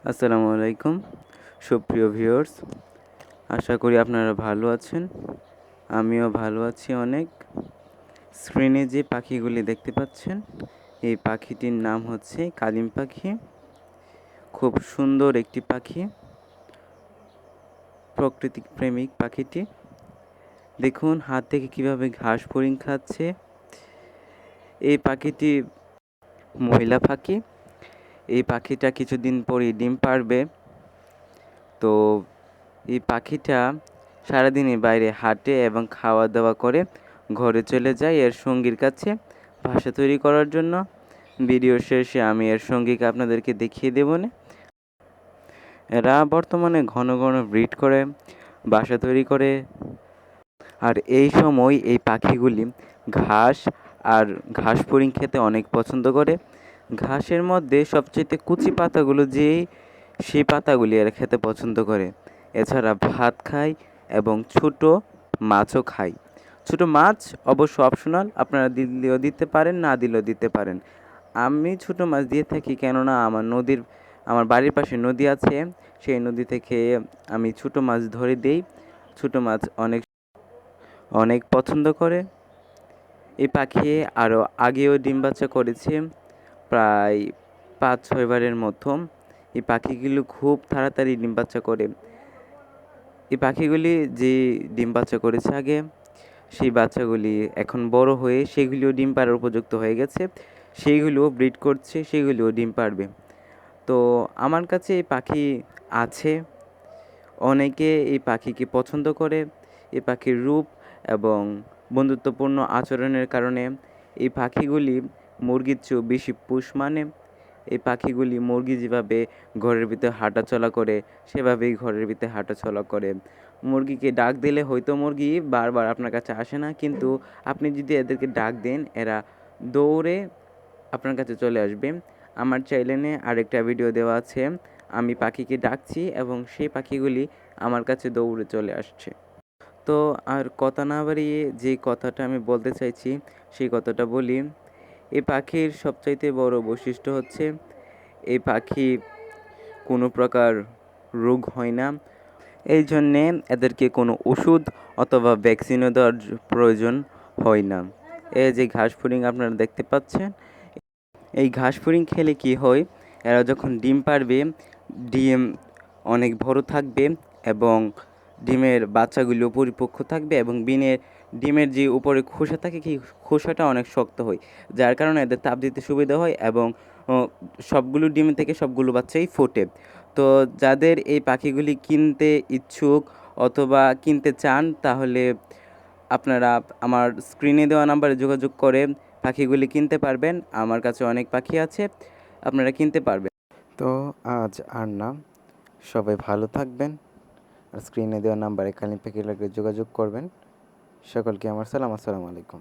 আসসালামু আলাইকুম সুপ্রিয় ভিউয়ার্স, আশা করি আপনারা ভালো আছেন। আমিও ভালো আছি অনেক। স্ক্রিনে যে পাখিগুলি দেখতে পাচ্ছেন, এই পাখিটির নাম হচ্ছে কালিম পাখি। খুব সুন্দর একটি পাখি, প্রকৃতি প্রেমিক পাখিটি। দেখুন হাত থেকে কিভাবে ঘাস ফড়িং খাচ্ছে। এই পাখিটি মহিলা পাখি। এই পাখিটা কিছুদিন পরেই ডিম পাড়বে। তো এই পাখিটা সারাদিনই বাইরে হাঁটে এবং খাওয়া দাওয়া করে ঘরে চলে যায় এর সঙ্গীর কাছে বাসা তৈরি করার জন্য। ভিডিওর শেষে আমি এর সঙ্গীকে আপনাদেরকে দেখিয়ে দেব না। এরা বর্তমানে ঘন ঘন ব্রিড করে বাসা তৈরি করে। আর এই সময় এই পাখিগুলি ঘাস আর ঘাস ফড়িং খেতে অনেক পছন্দ করে। ঘাসের মধ্যে সবচেয়ে কুচি পাতাগুলো সেই পাতাগুলি এরা খেতে পছন্দ করে। এছাড়া ভাত খায় এবং ছোট মাছও খায়। ছোট মাছ অবশ্য অপশনাল, আপনারা দিলেও দিতে পারেন, না দিলেও দিতে পারেন। আমি ছোট মাছ দিয়ে থাকি, কেননা আমার বাড়ির পাশে নদী আছে। সেই নদী থেকে আমি ছোট মাছ ধরে দেই। ছোট মাছ অনেক অনেক পছন্দ করে। এই পাখি আরও আগেও ডিম বাচ্চা করেছে, প্রায় 5-6 বারের মতো। এই পাখিগুলো খুব তাড়াতাড়ি ডিম বাচ্চা করে। এই পাখিগুলি যে ডিম বাচ্চা করেছে আগে, সেই বাচ্চাগুলি এখন বড় হয়ে সেগুলিও ডিম পাড়ার উপযুক্ত হয়ে গেছে। সেইগুলিও ব্রিড করছে, সেগুলিও ডিম পাড়বে। তো আমার কাছে এই পাখি আছে। অনেকে এই পাখিকে পছন্দ করে। এই পাখির রূপ এবং বন্ধুত্বপূর্ণ আচরণের কারণে এই পাখিগুলি মুরগির চেয়েও বেশি পুষ মানে। এই পাখিগুলি মুরগি যেভাবে ঘরের ভিতরে হাঁটাচলা করে, সেভাবেই ঘরের ভিতরে হাঁটাচলা করে। মুরগিকে ডাক দিলে হয়তো মুরগি বারবার আপনার কাছে আসে না, কিন্তু আপনি যদি এদেরকে ডাক দেন, এরা দৌড়ে আপনার কাছে চলে আসবে। আমার চ্যানেলে আরেকটা ভিডিও দেওয়া আছে, আমি পাখিকে ডাকছি এবং সেই পাখিগুলি আমার কাছে দৌড়ে চলে আসছে। তো আর কথা না বাড়িয়ে যে কথাটা আমি বলতে চাইছি সেই কথাটা বলি। এই পাখির সবচাইতে বড় বৈশিষ্ট্য হচ্ছে এই পাখি কোনো প্রকার রোগ হয় না। এই জন্যে এদেরকে কোনো ওষুধ অথবা ভ্যাকসিনও দেওয়ার প্রয়োজন হয় না। এই যে ঘাস ফড়িং আপনারা দেখতে পাচ্ছেন, এই ঘাস ফড়িং খেলে কি হয়, এরা যখন ডিম পাড়বে, ডিম অনেক বড় থাকবে এবং ডিমের বাচ্চাগুলো পরিপক্ক থাকবে এবং ডিমের যে উপরে খোসা থাকে, সেই খোসাটা অনেক শক্ত হয়, যার কারণে এদের তাপ দিতে সুবিধা হয় এবং সবগুলো ডিম থেকে সবগুলো বাচ্চাই ফোটে। তো যাদের এই পাখিগুলি কিনতে ইচ্ছুক অথবা কিনতে চান, তাহলে আপনারা আমার স্ক্রিনে দেওয়া নাম্বারে যোগাযোগ করে পাখিগুলি কিনতে পারবেন। আমার কাছে অনেক পাখি আছে, আপনারা কিনতে পারবেন। তো আজ আর না, সবাই ভালো থাকবেন আর স্ক্রিনে দেওয়া নাম্বারে কালিম পাখি লাগলে যোগাযোগ করবেন। সকলকে আমার সালাম, আসসালামু আলাইকুম।